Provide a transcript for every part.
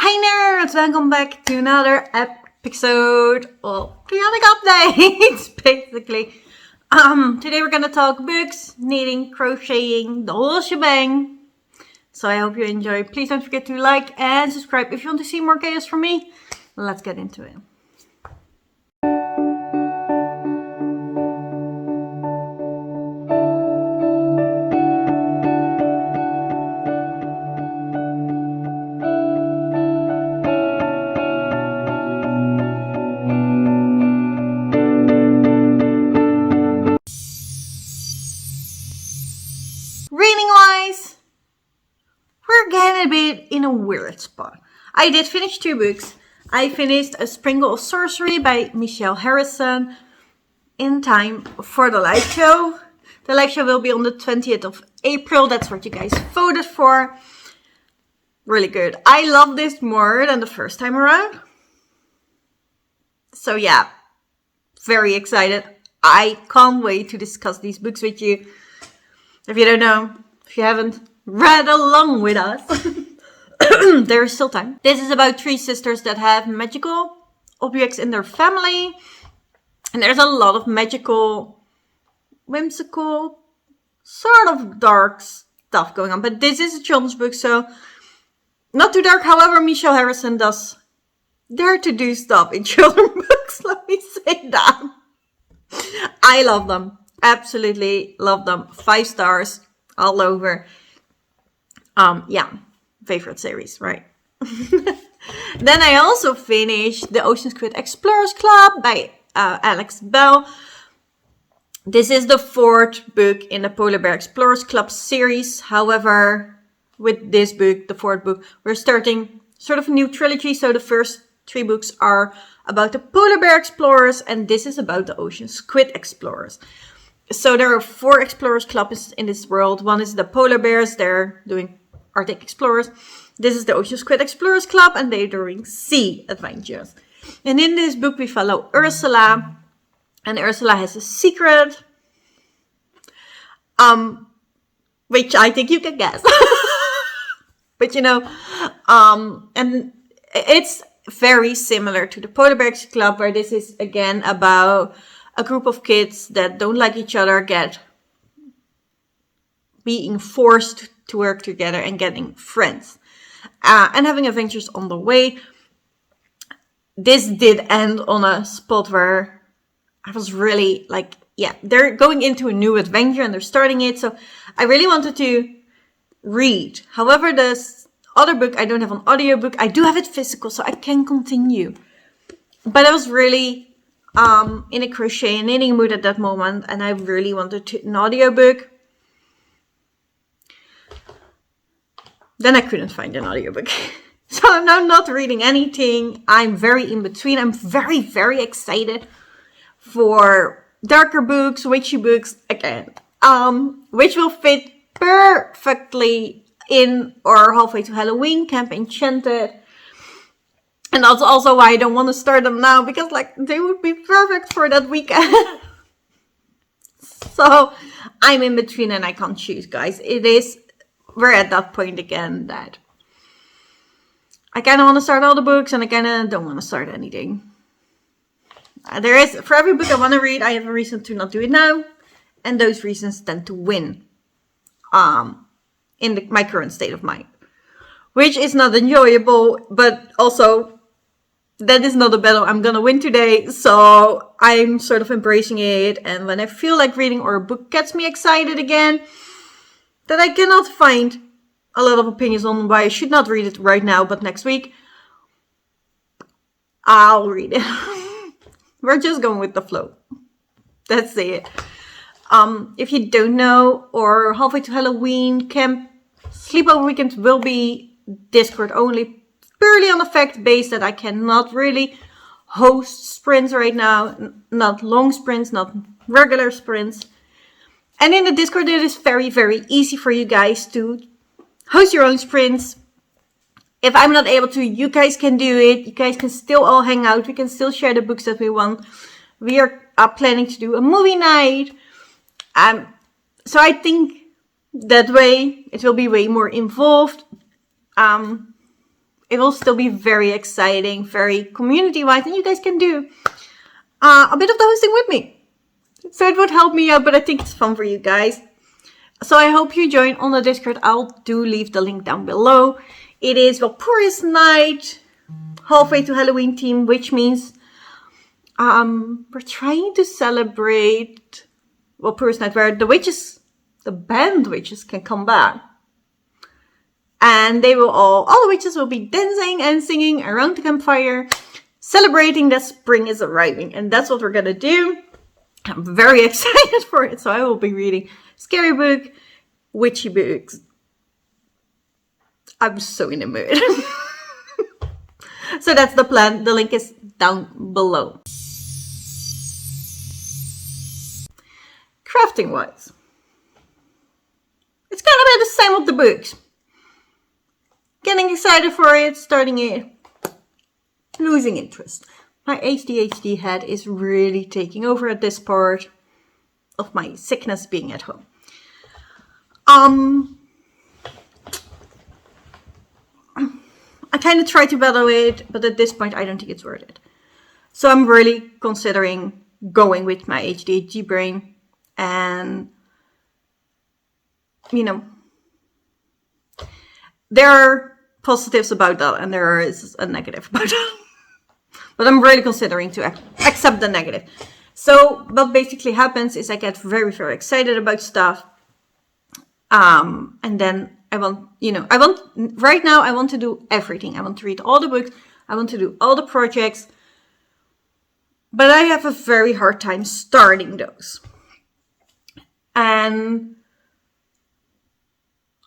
Hi nerds, welcome back to another episode of periodic updates, basically. Today we're gonna talk books, knitting, crocheting, the whole shebang. So I hope you enjoy. Please don't forget to like and subscribe if you want to see more chaos from me. Let's get into it. Reading-wise, we're getting a bit in a weird spot. I did finish 2 books. I finished A Springle of Sorcery by Michelle Harrison in time for the live show. The live show will be on the 20th of April. That's what you guys voted for. Really good. I love this more than the first time around. So yeah, very excited. I can't wait to discuss these books with you. If you don't know, if you haven't read along with us, there is still time. This is about 3 sisters that have magical objects in their family. And there's a lot of magical, whimsical, sort of dark stuff going on. But this is a children's book, so not too dark. However, Michelle Harrison does dare to do stuff in children's books. Let me say that. I love them. Absolutely love them. 5 stars all over. Yeah, favorite series, right? Then I also finished the Ocean Squid Explorers Club by Alex Bell. This is the 4th book in the Polar Bear Explorers Club series. However, with this book, the 4th book, we're starting sort of a new trilogy. So the first 3 books are about the Polar Bear Explorers, and this is about the Ocean Squid Explorers. So there are 4 explorers clubs in this world. One is the polar bears. They're doing Arctic explorers. This is the Ocean Squid Explorers Club, and they're doing sea adventures. And in this book, we follow Ursula. And Ursula has a secret, which I think you can guess. But you know, and it's very similar to the Polar Bears Club, where this is again about a group of kids that don't like each other being forced to work together and getting friends and having adventures on the way. This did end on a spot where I was really like, yeah, they're going into a new adventure and they're starting it. So I really wanted to read. However, this other book, I don't have an audiobook. I do have it physical, so I can continue. But I was really in a crochet and knitting mood at that moment, and I really wanted an audiobook. Then I couldn't find an audiobook. So I'm now not reading anything. I'm very in between. I'm very, very excited for darker books, witchy books again, which will fit perfectly in or halfway to Halloween Camp Enchanted. And that's also why I don't want to start them now, because like they would be perfect for that weekend. So I'm in between and I can't choose, guys. We're at that point again that I kind of want to start all the books and I kind of don't want to start anything. There is, for every book I want to read, I have a reason to not do it now. And those reasons tend to win in my current state of mind. Which is not enjoyable, but also that is not a battle I'm gonna win today. So I'm sort of embracing it. And when I feel like reading or a book gets me excited again, that I cannot find a lot of opinions on why I should not read it right now, but next week, I'll read it. We're just going with the flow. That's it. If you don't know, or halfway to Halloween camp, sleepover weekend will be Discord only, purely on the fact base that I cannot really host sprints right now, not long sprints, not regular sprints. And in the Discord, it is very, very easy for you guys to host your own sprints. If I'm not able to, you guys can do it. You guys can still all hang out. We can still share the books that we want. We are planning to do a movie night. So I think that way it will be way more involved. it will still be very exciting, very community-wise, and you guys can do a bit of the hosting with me. So it would help me out, but I think it's fun for you guys. So I hope you join on the Discord. I'll leave the link down below. It is Walpurgis Night, halfway to Halloween theme, which means we're trying to celebrate Walpurgis Night, where the witches, the band witches, can come back. And they will all the witches will be dancing and singing around the campfire, celebrating that spring is arriving. And that's what we're gonna do. I'm very excited for it. So I will be reading scary book, witchy books. I'm so in the mood. So that's the plan. The link is down below. Crafting wise, it's kind of about the same with the books. Getting excited for it, starting it, losing interest. My ADHD head is really taking over at this part of my sickness being at home. I kind of try to battle it, but at this point I don't think it's worth it. So I'm really considering going with my ADHD brain, and you know, there are positives about that and there is a negative about that. But I'm really considering to accept the negative. So what basically happens is I get very, very excited about stuff. And then right now I want to do everything. I want to read all the books. I want to do all the projects. But I have a very hard time starting those. And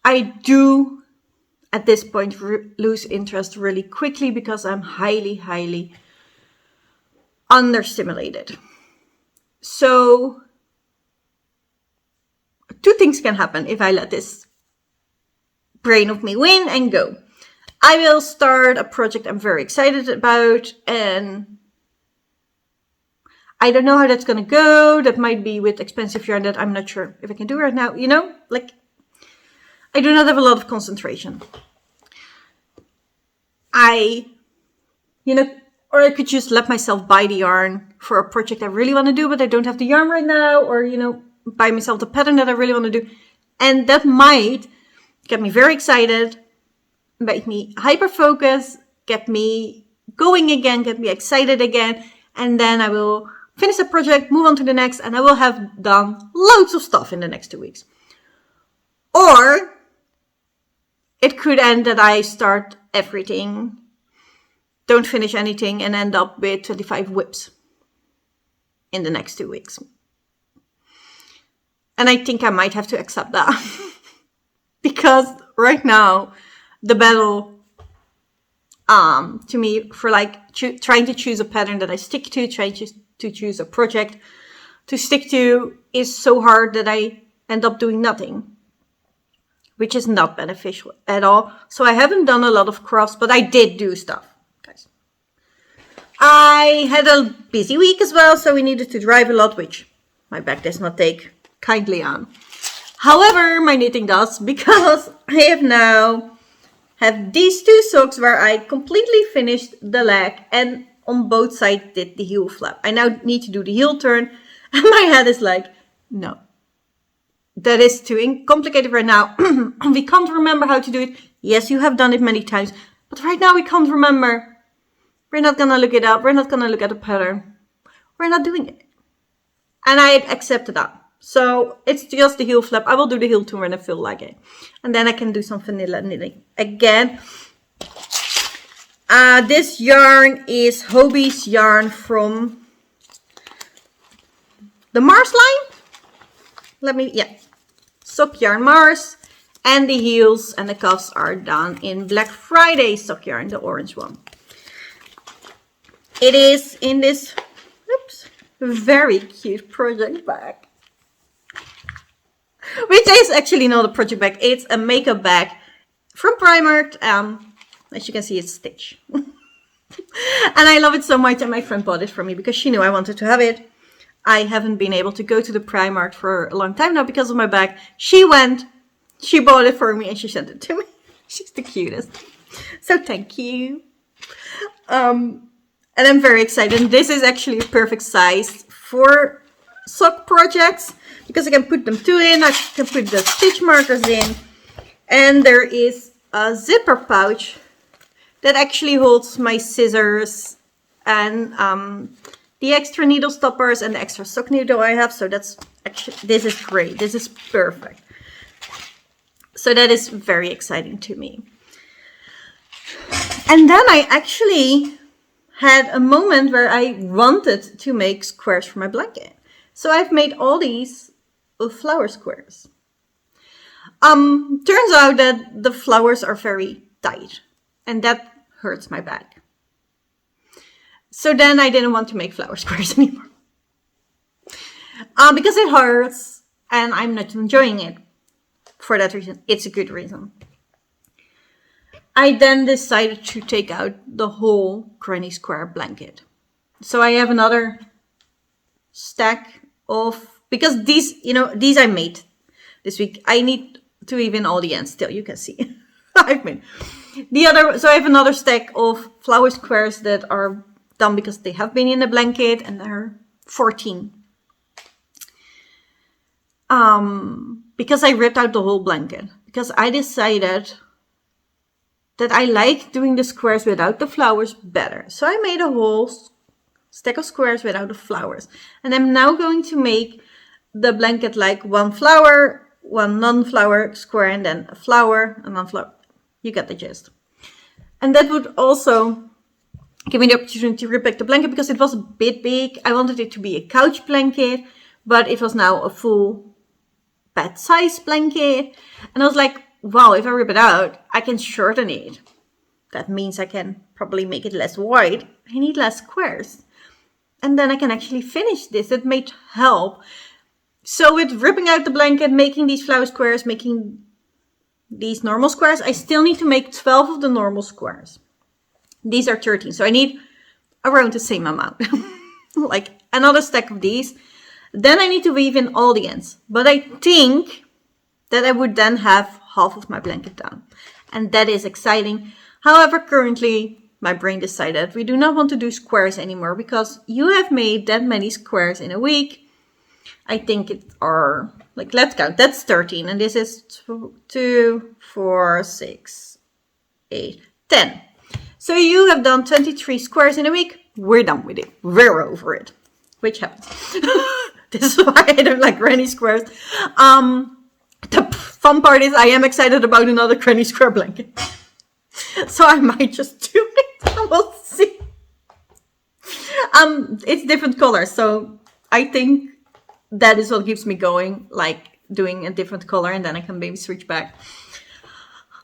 I do, at this point, lose interest really quickly because I'm highly, highly understimulated. So, two things can happen if I let this brain of me win and go. I will start a project I'm very excited about, and I don't know how that's going to go. That might be with expensive yarn that I'm not sure if I can do right now. You know, like, I do not have a lot of concentration. Or I could just let myself buy the yarn for a project I really want to do, but I don't have the yarn right now. Or, buy myself the pattern that I really want to do. And that might get me very excited, make me hyper-focused, get me going again, get me excited again. And then I will finish the project, move on to the next, and I will have done loads of stuff in the next 2 weeks. Or it could end that I start everything, don't finish anything, and end up with 25 whips in the next 2 weeks. And I think I might have to accept that. Because right now, the battle, to me, for trying to choose a pattern that I stick to, trying to choose a project to stick to, is so hard that I end up doing nothing, which is not beneficial at all. So I haven't done a lot of crafts, but I did do stuff, guys. I had a busy week as well, so we needed to drive a lot, which my back does not take kindly on. However, my knitting does, because I have these two socks where I completely finished the leg and on both sides did the heel flap. I now need to do the heel turn, and my head is like, no. That is too complicated right now. We can't remember how to do it. Yes, you have done it many times, but right now we can't remember. We're not gonna look it up. We're not gonna look at the pattern. We're not doing it. And I accepted that. So it's just the heel flap. I will do the heel turn when I feel like it. And then I can do some vanilla knitting again. This yarn is Hobie's yarn from the Mars line. Sock yarn Mars. And the heels and the cuffs are done in Black Friday sock yarn, the orange one. It is in this very cute project bag. Which is actually not a project bag. It's a makeup bag from Primark. As you can see, it's Stitch. And I love it so much, and my friend bought it for me because she knew I wanted to have it. I haven't been able to go to the Primark for a long time now because of my bag. She went, she bought it for me, and she sent it to me. She's the cutest. So thank you. And I'm very excited. This is actually a perfect size for sock projects because I can put them two in, I can put the stitch markers in, and there is a zipper pouch that actually holds my scissors and the extra needle stoppers and the extra sock needle I have. So that's actually, this is great. This is perfect. So that is very exciting to me. And then I actually had a moment where I wanted to make squares for my blanket. So I've made all these flower squares. Turns out that the flowers are very tight and that hurts my back. So then I didn't want to make flower squares anymore. Because it hurts and I'm not enjoying it. For that reason, it's a good reason. I then decided to take out the whole granny square blanket. So I have another stack of, because these, these I made this week. I need to even all the ends still, you can see. I've made so I have another stack of flower squares that are done because they have been in the blanket, and there are 14. Because I ripped out the whole blanket, because I decided that I like doing the squares without the flowers better. So I made a whole stack of squares without the flowers. And I'm now going to make the blanket like one flower, one non-flower square, and then a flower, a non-flower. You get the gist. And that would also give me the opportunity to rip back the blanket because it was a bit big. I wanted it to be a couch blanket, but it was now a full bed size blanket. And I was like, wow, if I rip it out, I can shorten it. That means I can probably make it less wide. I need less squares. And then I can actually finish this. That may help. So with ripping out the blanket, making these flower squares, making these normal squares, I still need to make 12 of the normal squares. These are 13. So I need around the same amount. Like another stack of these. Then I need to weave in all the ends. But I think that I would then have half of my blanket done. And that is exciting. However, currently my brain decided we do not want to do squares anymore because you have made that many squares in a week. I think it are, like, let's count. That's 13. And this is 2, 4, 6, 8, 10. So you have done 23 squares in a week. We're done with it. We're over it. Which happens. This is why I don't like granny squares. The fun part is I am excited about another granny square blanket. So I might just do it. We'll see. It's different colors. So I think that is what keeps me going. Like doing a different color and then I can maybe switch back.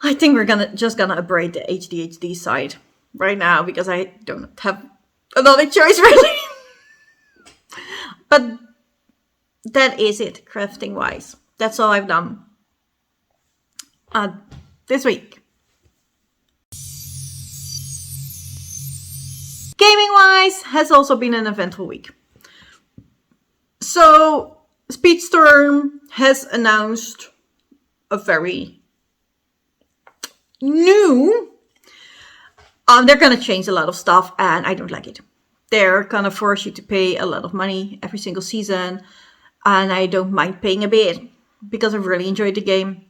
I think we're just gonna upgrade the HDHD side right now because I don't have another choice really. But that is it, crafting wise. That's all I've done this week. Gaming wise has also been an eventful week. So Speedstorm has announced a very new, they're gonna change a lot of stuff and I don't like it. They're gonna force you to pay a lot of money every single season. And I don't mind paying a bit because I've really enjoyed the game.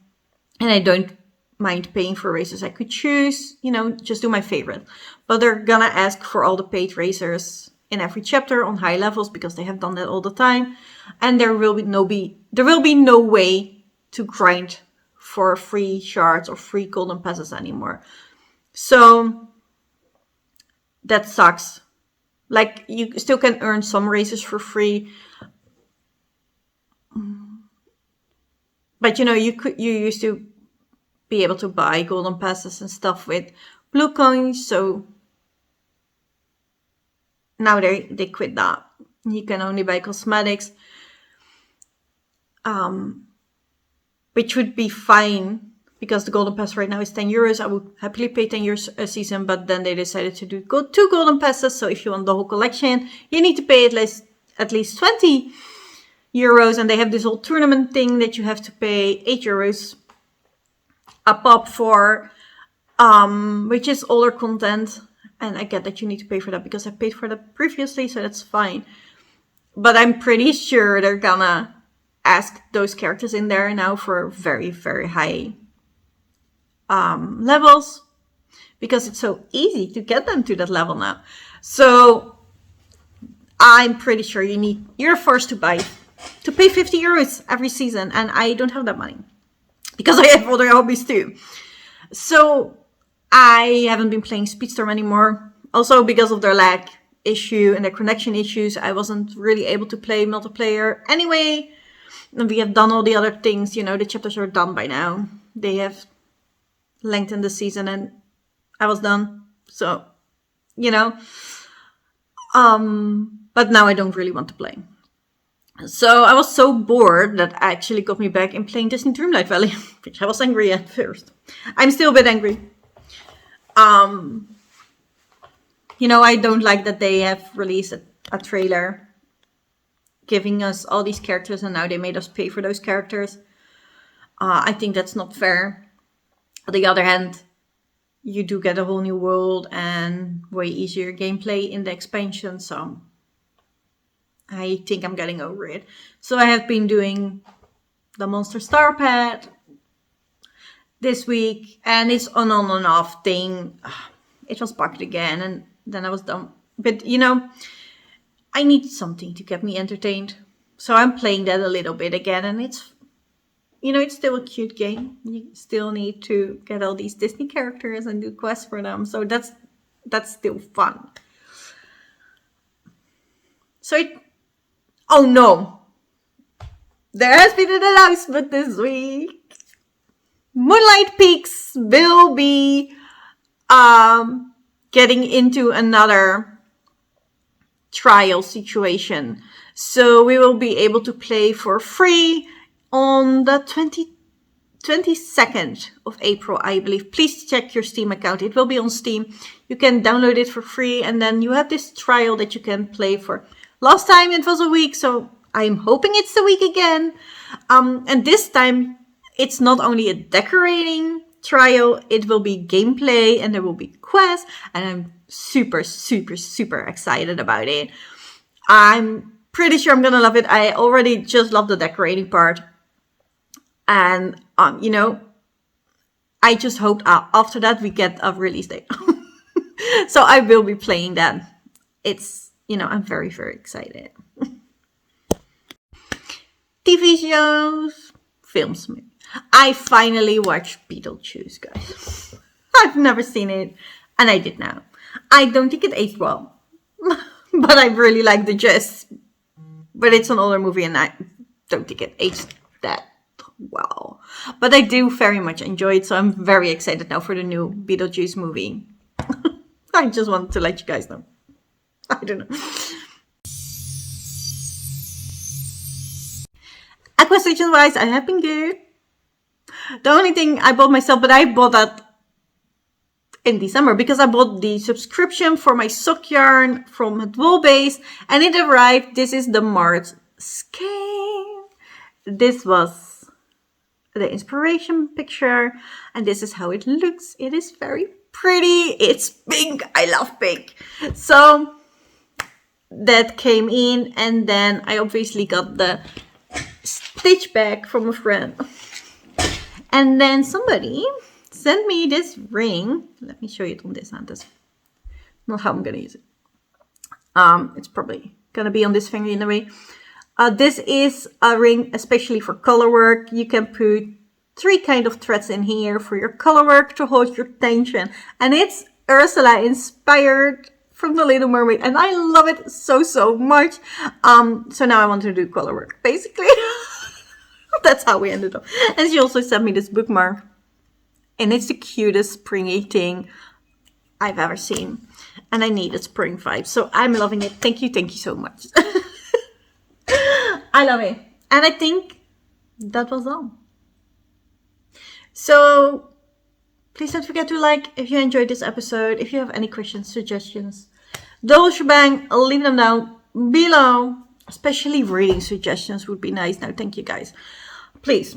And I don't mind paying for races I could choose, just do my favorite. But they're gonna ask for all the paid racers in every chapter on high levels because they have done that all the time. And there will be no way to grind for free shards or free golden passes anymore. So that sucks. Like you still can earn some races for free. But you used to be able to buy golden passes and stuff with blue coins, so now they quit that. You can only buy cosmetics, which would be fine because the golden pass right now is 10 euros. I would happily pay 10 euros a season, but then they decided to do 2 golden passes. So if you want the whole collection, you need to pay at least 20 euros, and they have this whole tournament thing that you have to pay 8 euros a pop for. which is older content. And I get that you need to pay for that because I paid for that previously, so that's fine. But I'm pretty sure they're gonna ask those characters in there now for very, very high levels, because it's so easy to get them to that level now. So I'm pretty sure you're forced to pay €50 every season, and I don't have that money because I have other hobbies too. So I haven't been playing Speedstorm anymore. Also because of their lag issue and their connection issues, I wasn't really able to play multiplayer anyway. And we have done all the other things, the chapters are done by now. They have lengthened the season and I was done. So, but now I don't really want to play. So I was so bored that actually got me back in playing Disney Dreamlight Valley, which I was angry at first. I'm still a bit angry. I don't like that they have released a trailer giving us all these characters and now they made us pay for those characters. I think that's not fair. On the other hand, you do get a whole new world and way easier gameplay in the expansion, so I think I'm getting over it. So I have been doing the Monster Star Pad this week, and it's an on and off thing. It was bugged again, and then I was done. But, I need something to get me entertained. So I'm playing that a little bit again, and it's still a cute game. You still need to get all these Disney characters and do quests for them. So that's still fun. So oh no! There has been an announcement this week. Moonlight Peaks will be getting into another trial situation. So we will be able to play for free on the 22nd of April, I believe. Please check your Steam account. It will be on Steam. You can download it for free, and then you have this trial that you can play for. Last time it was a week, so I'm hoping it's a week again. And this time it's not only a decorating trial, it will be gameplay and there will be quests, and I'm super, super, super excited about it. I'm pretty sure I'm gonna love it. I already just love the decorating part. And, I just hope after that we get a release date. So I will be playing that. It's, I'm very, very excited. TV shows, films. I finally watched Beetlejuice, guys. I've never seen it, and I did now. I don't think it aged well, but I really like the gist. But it's an older movie, and I don't think it aged that well. But I do very much enjoy it, so I'm very excited now for the new Beetlejuice movie. I just wanted to let you guys know. I don't know. Acquisition-wise, I have been good. The only thing I bought myself, but I bought that in December because I bought the subscription for my sock yarn from Wool Base, and it arrived. This is the March scale. This was the inspiration picture, and this is how it looks. It is very pretty. It's pink. I love pink. So that came in, and then I obviously got the stitch back from a friend. And then somebody sent me this ring. Let me show you it on this hand. That's not how I'm going to use it. It's probably going to be on this finger in a way. This is a ring especially for color work. You can put 3 kind of threads in here for your color work to hold your tension. And it's Ursula inspired from The Little Mermaid. And I love it so, so much. So now I want to do color work, basically. That's how we ended up. And she also sent me this bookmark. And it's the cutest springy thing I've ever seen. And I needed spring vibes. So I'm loving it. Thank you so much. I love it. And I think that was all. So please don't forget to like if you enjoyed this episode. If you have any questions, suggestions, the whole shebang, leave them down below. Especially reading suggestions would be nice. Now, thank you guys. Please.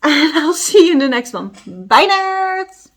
And I'll see you in the next one. Bye, nerds!